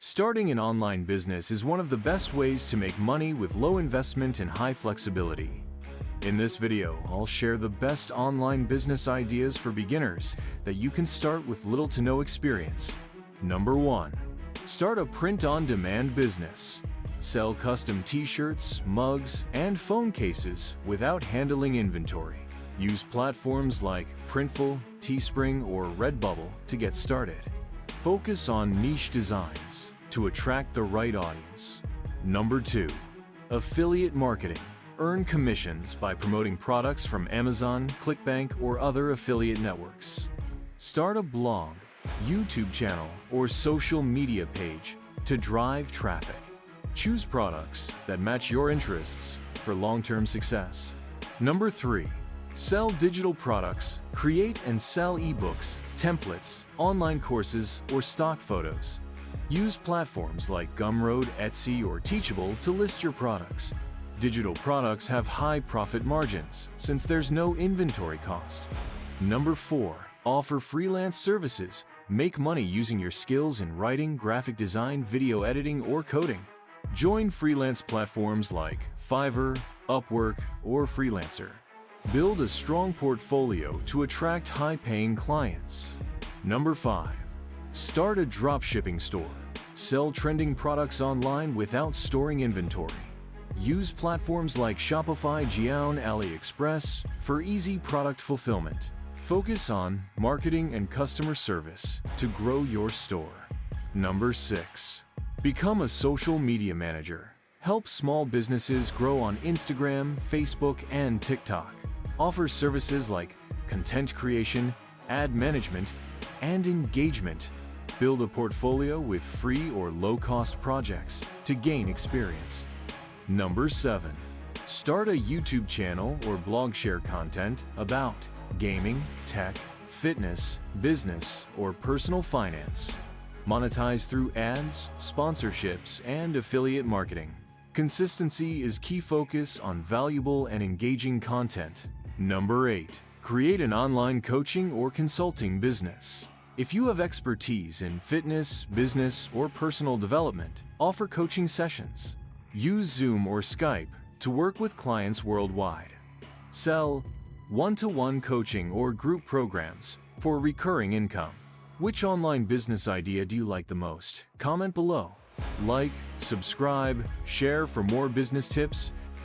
Starting an online business is one of the best ways to make money with low investment and high flexibility. In this video, I'll share the best online business ideas for beginners that you can start with little to no experience. Number 1. Start a print-on-demand business. Sell custom t-shirts, mugs, and phone cases without handling inventory. Use platforms like Printful, Teespring, or Redbubble to get started. Focus on niche designs to attract the right audience. Number 2. Affiliate marketing. Earn commissions by promoting products from Amazon, ClickBank, or other affiliate networks. Start a blog, YouTube channel, or social media page to drive traffic. Choose products that match your interests for long-term success. Number 3. Sell digital products. Create and sell ebooks, templates, online courses, or stock photos. Use platforms like Gumroad, Etsy, or Teachable to list your products. Digital products have high profit margins since there's no inventory cost. Number 4. Offer freelance services. Make money using your skills in writing, graphic design, video editing, or coding. Join freelance platforms like Fiverr, Upwork, or Freelancer. Build a strong portfolio to attract high-paying clients. Number 5. Start a dropshipping store. Sell trending products online without storing inventory. Use platforms like Shopify, AliExpress for easy product fulfillment. Focus on marketing and customer service to grow your store. Number 6. Become a social media manager. Help small businesses grow on Instagram, Facebook, and TikTok. Offer services like content creation, ad management, and engagement. Build a portfolio with free or low-cost projects to gain experience. Number 7. Start a YouTube channel or blog. Share content about gaming, tech, fitness, business, or personal finance. Monetize through ads, sponsorships, and affiliate marketing. Consistency is key. Focus on valuable and engaging content. Number 8. Create an online coaching or consulting business. If you have expertise in fitness, business, or personal development, offer coaching sessions. Use Zoom or Skype to work with clients worldwide. Sell one-to-one coaching or group programs for recurring income. Which online business idea do you like the most? Comment below. Like, subscribe, share for more business tips,